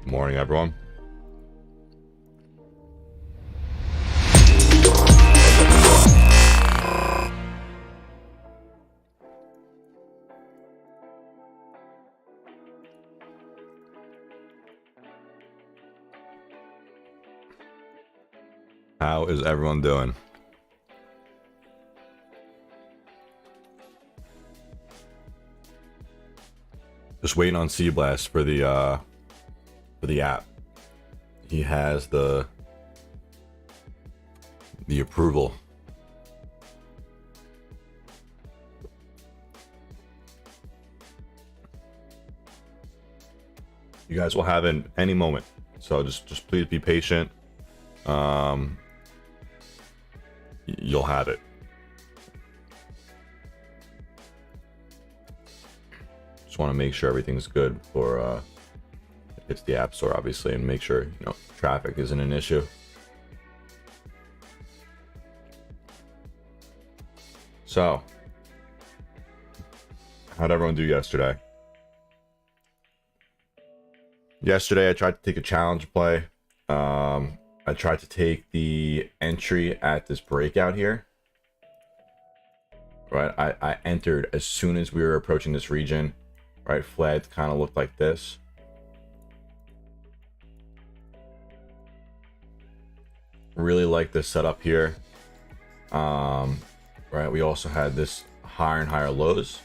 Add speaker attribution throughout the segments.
Speaker 1: Morning, everyone. How is everyone doing? Just waiting on C Blast for the app. He has the approval. You guys will have it any moment, so just please be patient. You'll have it. Just want to make sure everything's good for it's the app store, obviously, and make sure traffic isn't an issue. So, how'd everyone do yesterday? Yesterday, I tried to take a challenge play. I tried to take the entry at this breakout here. Right, I entered as soon as we were approaching this region. Right, flags kind of looked like this. Really like this setup here. Right, we also had this higher and higher lows.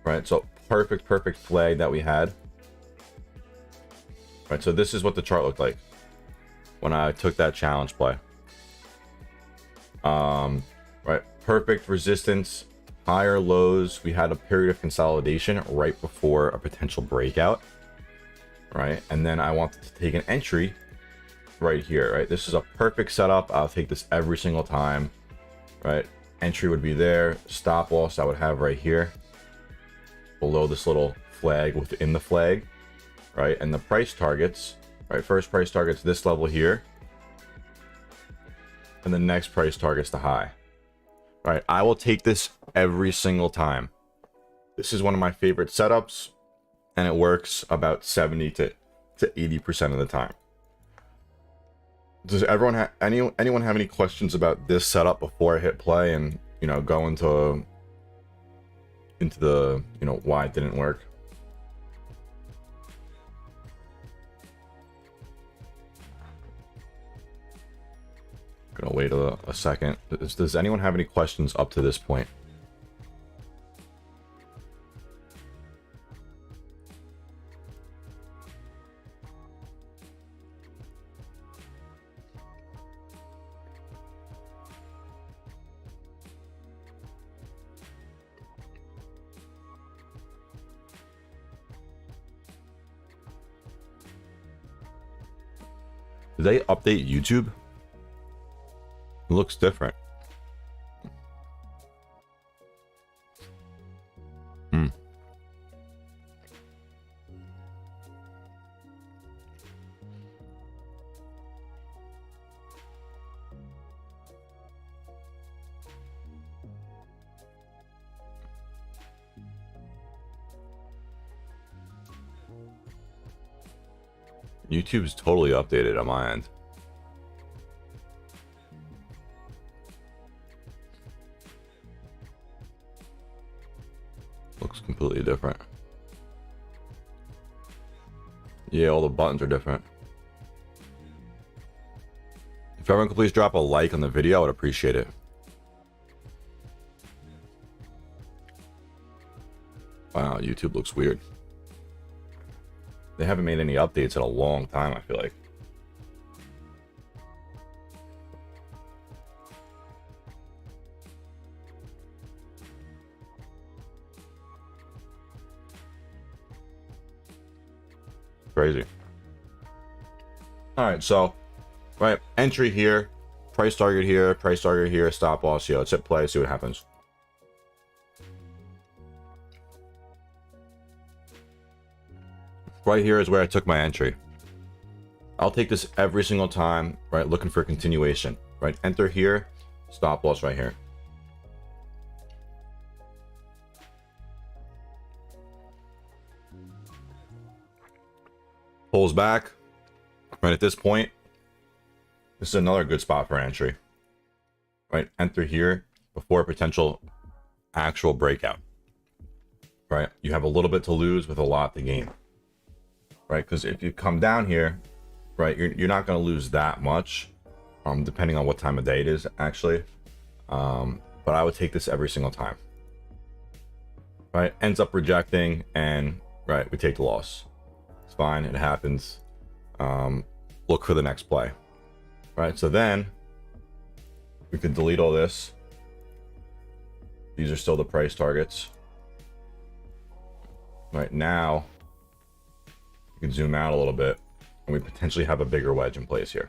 Speaker 1: Right, so perfect flag that we had. Right, so this is what the chart looked like when I took that challenge play. Right, perfect resistance, higher lows. We had a period of consolidation right before a potential breakout. Right, and then I wanted to take an entry right here. Right, this is a perfect setup. I'll take this every single time. Right, entry would be there. Stop loss I would have right here below this little flag within the flag. Right, and the price targets, right, first price targets this level here, and the next price targets the high. Right, I will take this every single time. This is one of my favorite setups, and it works about 70 to 80% of the time. Does everyone have anyone have any questions about this setup before I hit play and go into the why it didn't work? Gonna wait a second. Does anyone have any questions up to this point? Did they update YouTube? It looks different. YouTube's totally updated on my end. Looks completely different. Yeah, all the buttons are different. If everyone could please drop a like on the video, I would appreciate it. Wow, YouTube looks weird. They haven't made any updates in a long time, I feel like. Crazy. All right, so, right, entry here, price target here, stop loss here. Let's hit play, see what happens. Right here is where I took my entry. I'll take this every single time, right, looking for a continuation. Right, enter here, stop loss right here. pulls back. Right at this point, this is another good spot for entry. Right, enter here before a potential actual breakout. Right, you have a little bit to lose with a lot to gain. Right, because if you come down here, right, you're not going to lose that much, depending on what time of day it is, actually. But I would take this every single time. Right, ends up rejecting, and right, we take the loss. It's fine, it happens. Look for the next play. Right, so then we can delete all this. These are still the price targets. Right now, you can zoom out a little bit, and we potentially have a bigger wedge in place here.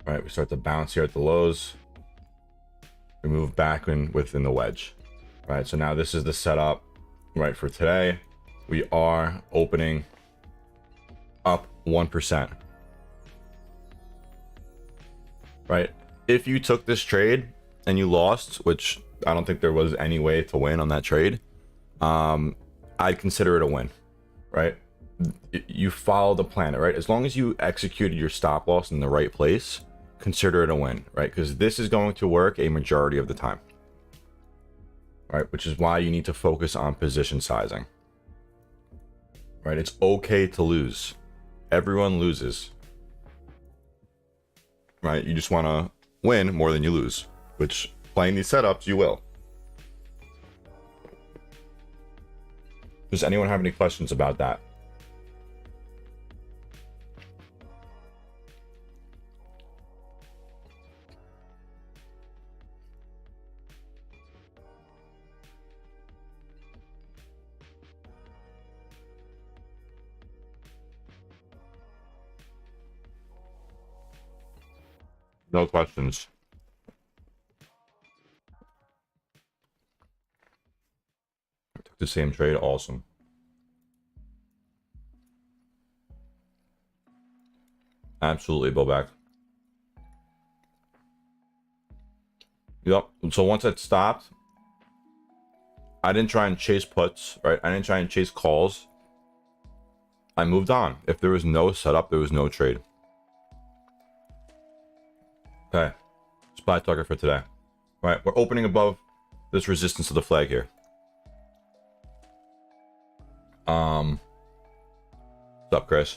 Speaker 1: Right, we start to bounce here at the lows. We move back within the wedge. Right, so now this is the setup, right, for today. We are opening up 1%. Right, if you took this trade and you lost, which I don't think there was any way to win on that trade, I'd consider it a win. Right, you follow the plan, right? As long as you executed your stop loss in the right place, consider it a win, right? Because this is going to work a majority of the time, right? Which is why you need to focus on position sizing, right? It's okay to lose. Everyone loses, right? You just want to win more than you lose, which playing these setups, you will. Does anyone have any questions about that? No questions. Took the same trade. Awesome. Absolutely, Bobak. Yep. So once it stopped, I didn't try and chase puts, right? I didn't try and chase calls. I moved on. If there was no setup, there was no trade. Okay. Spy target for today. All right, we're opening above this resistance of the flag here. What's up, Chris?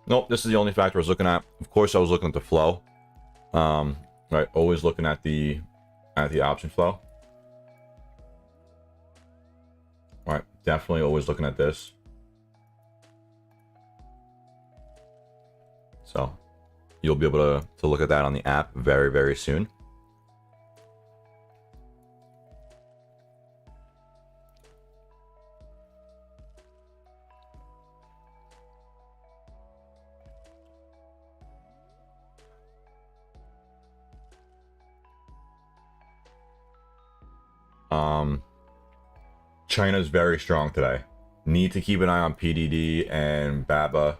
Speaker 1: Nope, this is the only factor I was looking at. Of course, I was looking at the flow. Right, always looking at the option flow. All right, definitely always looking at this. So you'll be able to look at that on the app very, very soon. China's very strong today. Need to keep an eye on PDD and BABA.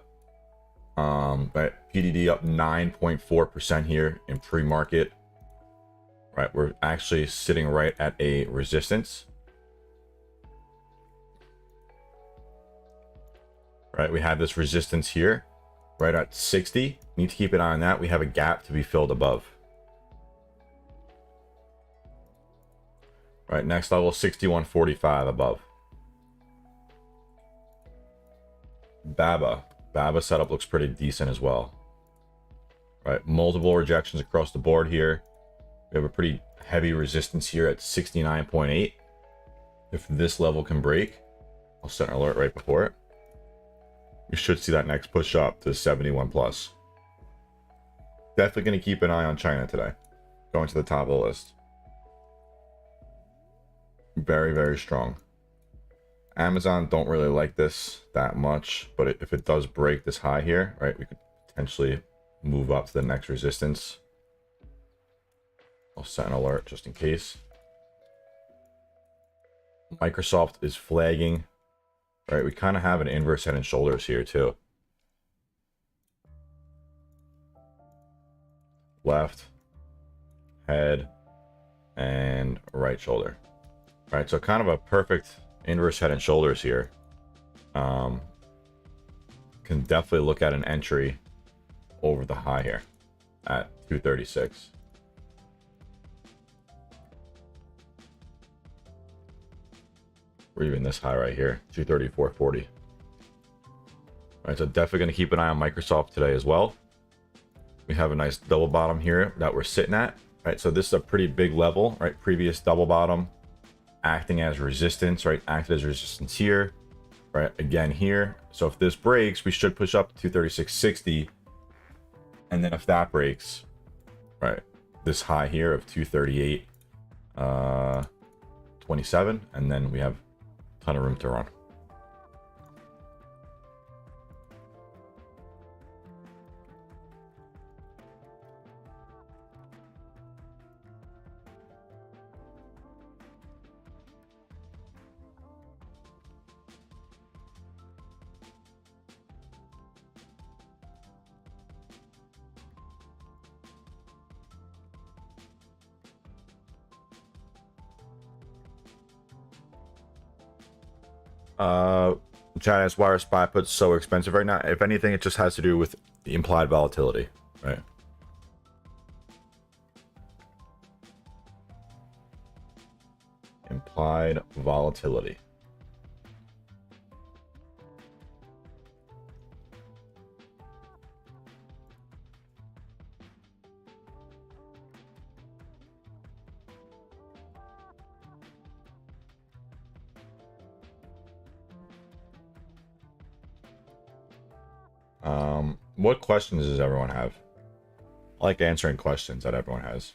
Speaker 1: But PDD up 9.4% here in pre-market. Right, we're actually sitting right at a resistance. Right, we have this resistance here, right at 60. Need to keep an eye on that. We have a gap to be filled above. Right, next level 61.45 above. BABA setup looks pretty decent as well. Right, multiple rejections across the board here. We have a pretty heavy resistance here at 69.8. If this level can break, I'll set an alert right before it. We should see that next push up to 71 plus. Definitely going to keep an eye on China today. Going to the top of the list. Very, very strong. Amazon don't really like this that much, but if it does break this high here, right, we could potentially move up to the next resistance. I'll set an alert just in case. Microsoft is flagging. Right, we kind of have an inverse head and shoulders here too. Left, head, and right shoulder. Right, so kind of a perfect inverse head and shoulders here. Can definitely look at an entry over the high here at 236. Or even this high right here, 234.40. Right, so definitely going to keep an eye on Microsoft today as well. We have a nice double bottom here that we're sitting at. Right, so this is a pretty big level, right? Previous double bottom acting as resistance, right? Acted as resistance here, right? Again here. So if this breaks, we should push up to 236.60. And then if that breaks, right, this high here of 238.27, and then we have a ton of room to run. Chad asks, why are SPY puts so expensive right now? If anything, it just has to do with the implied volatility, right? Implied volatility. What questions does everyone have? I like answering questions that everyone has.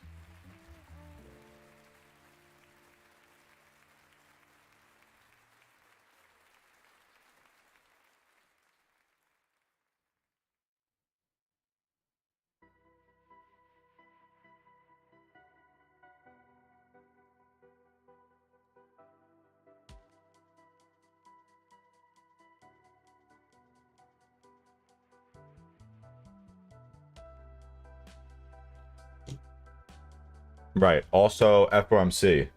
Speaker 1: Right. Also, FOMC.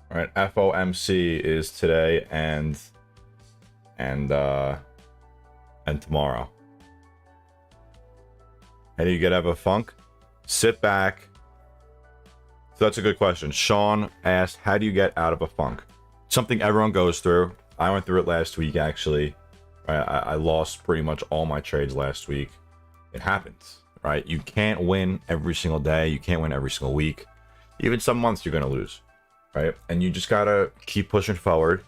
Speaker 1: All right. FOMC is today and tomorrow. How do you get out of a funk? Sit back. So that's a good question. Sean asked, how do you get out of a funk? Something everyone goes through. I went through it last week, actually. I lost pretty much all my trades last week. It happens, right? You can't win every single day. You can't win every single week. Even some months you're going to lose, right? And you just got to keep pushing forward.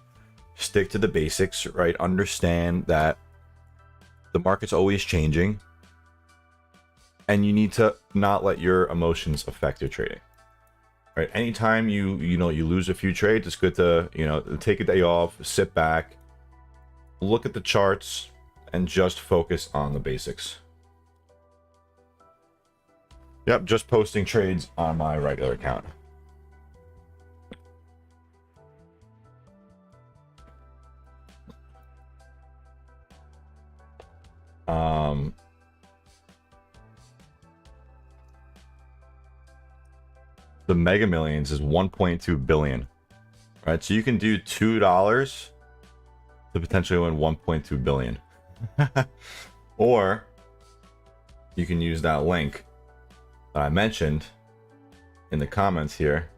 Speaker 1: Stick to the basics, right? Understand that the market's always changing. And you need to not let your emotions affect your trading. Right? Anytime you lose a few trades, it's good to, take a day off, sit back, look at the charts, and just focus on the basics. Yep, just posting trades on my regular account. The Mega Millions is 1.2 billion. Right, so you can do $2 to potentially win 1.2 billion. Or you can use that link that I mentioned in the comments here,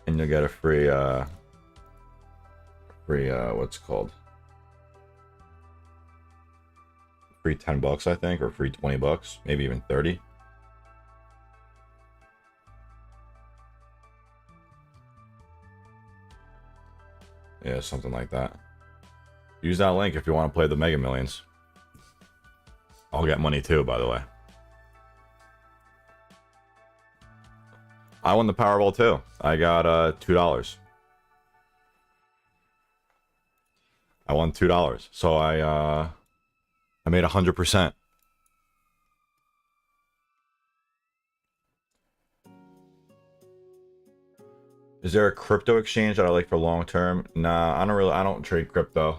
Speaker 1: and you'll get a free what's it called? Free $10, I think, or free $20, maybe even 30. Yeah, something like that. Use that link if you want to play the Mega Millions. I'll get money too, by the way. I won the Powerball too. I got $2. I won $2. So I made 100%. Is there a crypto exchange that I like for long term? Nah, I don't trade crypto.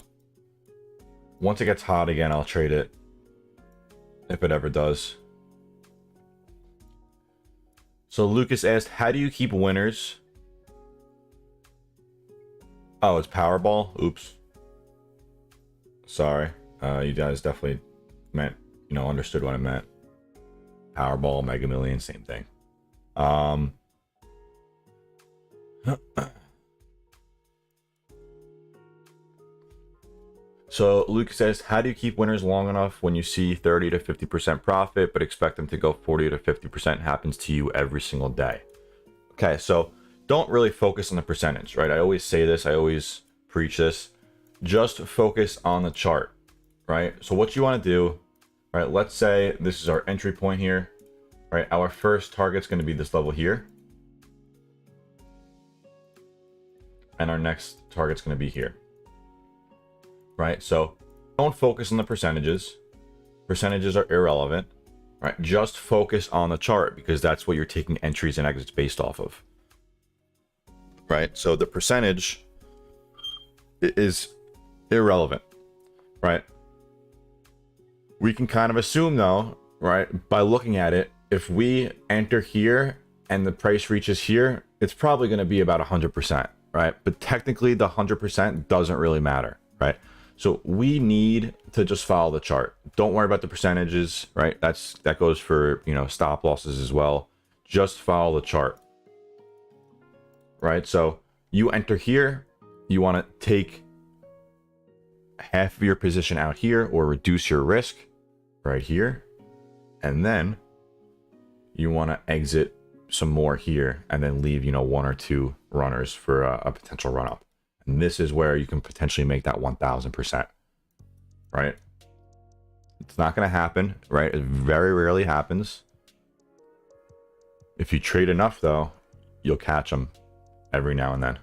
Speaker 1: Once it gets hot again, I'll trade it. If it ever does. So Lucas asked, how do you keep winners? Oh, it's Powerball. Oops. Sorry. You guys definitely meant, understood what I meant. Powerball, Mega Million, same thing. So Luke says, how do you keep winners long enough when you see 30 to 50% profit, but expect them to go 40 to 50% happens to you every single day? Okay, so don't really focus on the percentage, right? I always say this, I always preach this. Just focus on the chart, right? So what you want to do, right? Let's say this is our entry point here, right? Our first target's going to be this level here. And our next target's going to be here. Right? So don't focus on the percentages. Percentages are irrelevant, right? Just focus on the chart because that's what you're taking entries and exits based off of, right? So the percentage is irrelevant, right? We can kind of assume though, right? By looking at it, if we enter here and the price reaches here, it's probably going to be about 100%, right? But technically the 100% doesn't really matter, right? So we need to just follow the chart. Don't worry about the percentages, right? That goes for, stop losses as well. Just follow the chart, right? So you enter here, you want to take half of your position out here or reduce your risk right here. And then you want to exit some more here and then leave, one or two runners for a potential run up. And this is where you can potentially make that 1000%, right? It's not going to happen, right? It very rarely happens. If you trade enough, though, you'll catch them every now and then.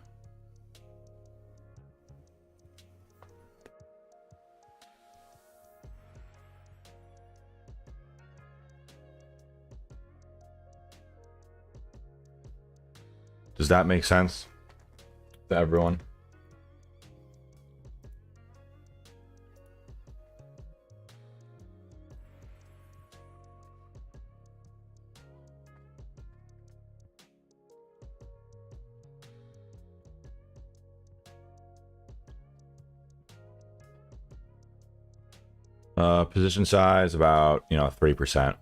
Speaker 1: Does that make sense to everyone? Position size about 3%.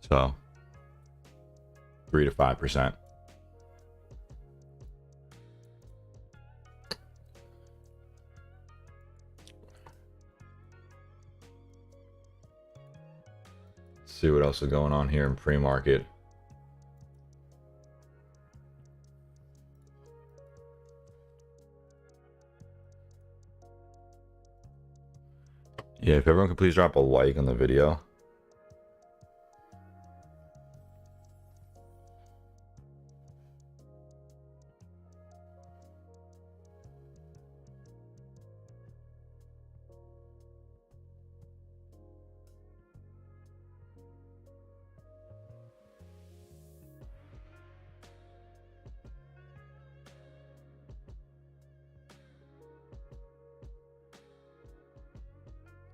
Speaker 1: So 3 to 5%. See what else is going on here in pre-market. Yeah, if everyone could please drop a like on the video.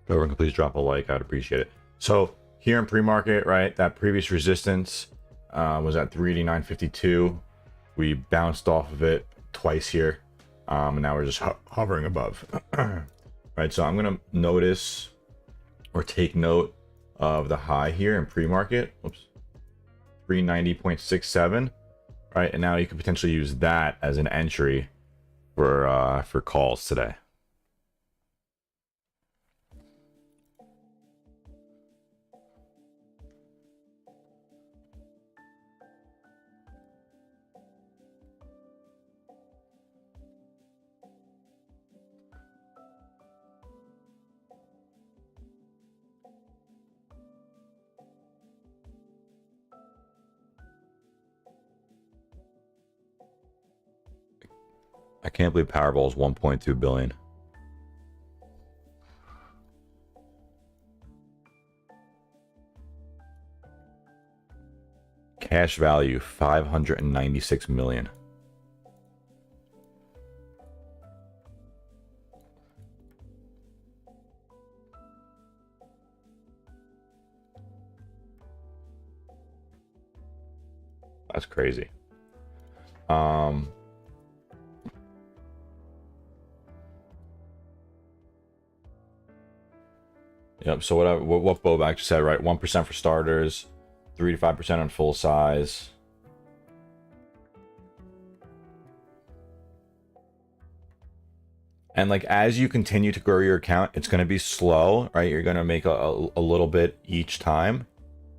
Speaker 1: If everyone could please drop a like, I'd appreciate it. So here in pre-market, right, that previous resistance was at 389.52. We bounced off of it twice here, and now we're just hovering above. Right, so I'm gonna notice or take note of the high here in pre-market. Oops, 390.67. Right, and now you could potentially use that as an entry for calls today. I can't believe Powerball is 1.2 billion. Cash value 596 million. That's crazy. Yep. So what Bobak just said, right? 1% for starters, 3 to 5% on full size. And like as you continue to grow your account, it's going to be slow, right? You're going to make a little bit each time,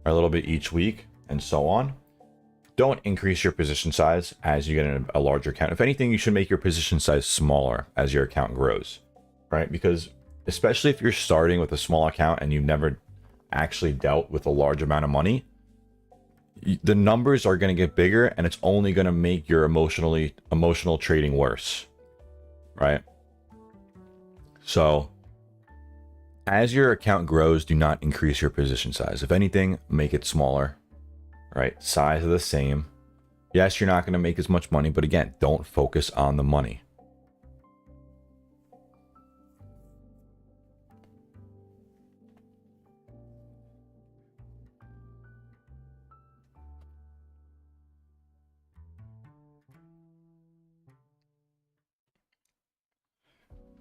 Speaker 1: or a little bit each week, and so on. Don't increase your position size as you get a larger account. If anything, you should make your position size smaller as your account grows, right? Because especially if you're starting with a small account and you've never actually dealt with a large amount of money, the numbers are going to get bigger, and it's only going to make your emotional trading worse, right? So as your account grows, do not increase your position size. If anything, make it smaller, right? Size are the same. Yes, you're not going to make as much money, but again, don't focus on the money.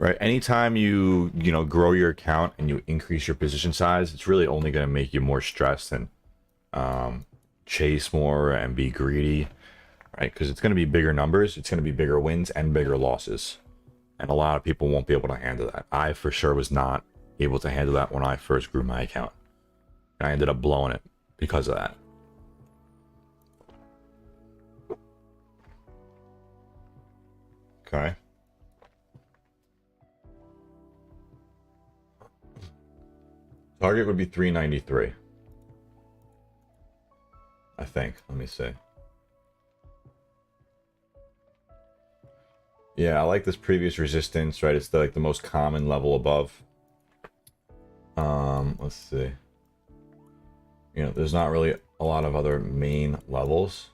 Speaker 1: Right. Anytime you grow your account and you increase your position size, it's really only going to make you more stressed and chase more and be greedy, right? Because it's going to be bigger numbers, it's going to be bigger wins and bigger losses, and a lot of people won't be able to handle that. I for sure was not able to handle that when I first grew my account, and I ended up blowing it because of that. Okay. Target would be 393. I think. Let me see. Yeah, I like this previous resistance, right? It's like the most common level above. Let's see. There's not really a lot of other main levels.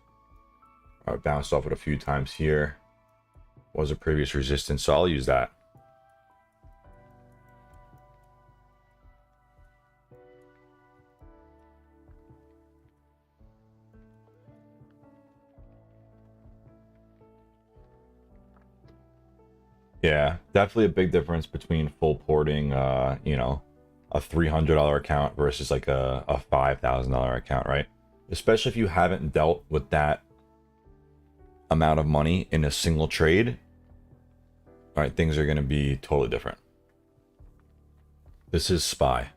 Speaker 1: I bounced off it a few times here. Was a previous resistance, so I'll use that. Yeah, definitely a big difference between full porting, a $300 account versus like a $5,000 account, right? Especially if you haven't dealt with that amount of money in a single trade, right? Things are going to be totally different. This is SPY.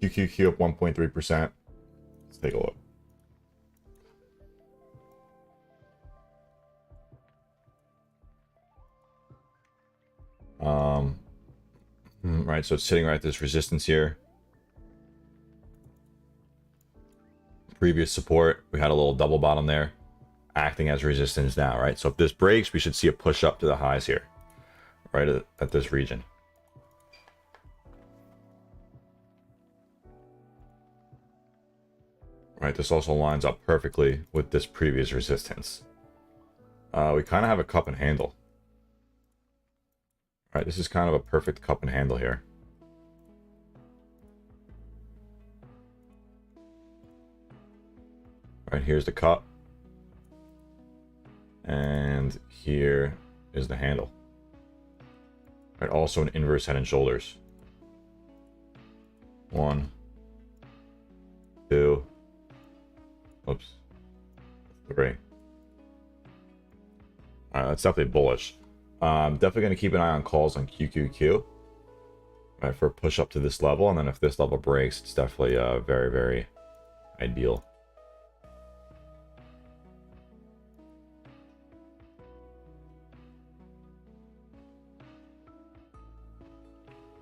Speaker 1: QQQ up 1.3%. Let's take a look. Right, so it's sitting right at this resistance here. Previous support, we had a little double bottom there, acting as resistance now, right? So if this breaks, we should see a push up to the highs here, right at this region. Right, this also lines up perfectly with this previous resistance. We kind of have a cup and handle. Right, this is kind of a perfect cup and handle here. Right, here's the cup. And here is the handle. Right, also an inverse head and shoulders. 1, 2, oops, 3. All right, that's definitely bullish. Definitely going to keep an eye on calls on QQQ, right, for a push up to this level, and then if this level breaks, it's definitely very, very ideal.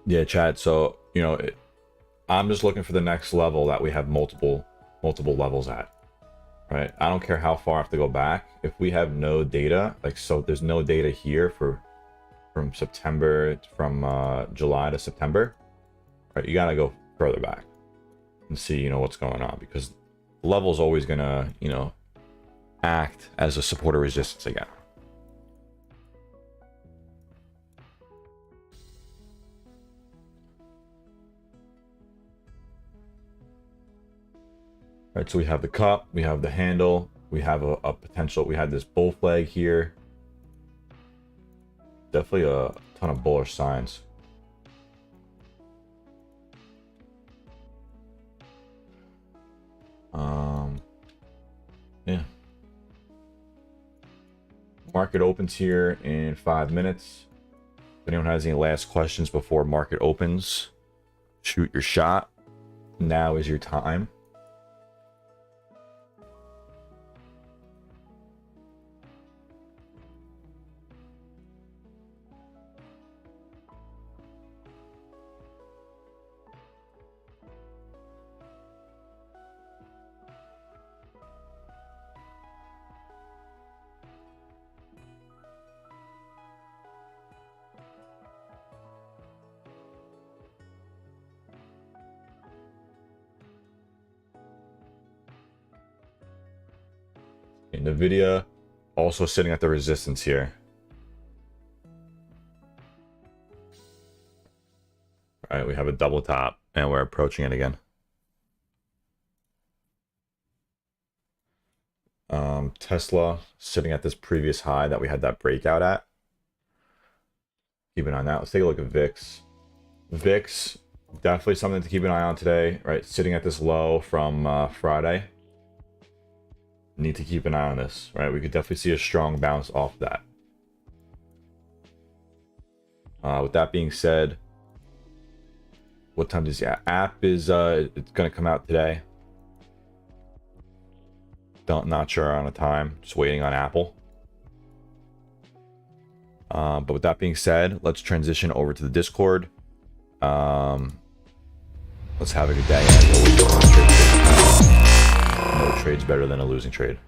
Speaker 1: Yeah, Chad. So I'm just looking for the next level that we have multiple levels at. Right, I don't care how far I have to go back. If we have no data, like, so there's no data here from September, from July to September, right? You gotta go further back and see, what's going on, because the level is always gonna, act as a support or resistance again. Right, so we have the cup, we have the handle, we have a potential, we had this bull flag here. Definitely a ton of bullish signs. Yeah. Market opens here in 5 minutes. If anyone has any last questions before market opens, shoot your shot. Now is your time. NVIDIA also sitting at the resistance here. All right, we have a double top and we're approaching it again. Tesla sitting at this previous high that we had that breakout at. Keep an eye on that. Let's take a look at VIX. VIX, definitely something to keep an eye on today, right? Sitting at this low from Friday. Need to keep an eye on this, right? We could definitely see a strong bounce off that. With that being said, what time does the app is it's going to come out today? Not sure on a time, just waiting on Apple. But with that being said, let's transition over to the Discord. Let's have a good day. No trade's better than a losing trade.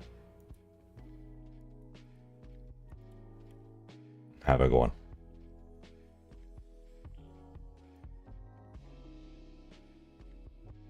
Speaker 1: Have a good one.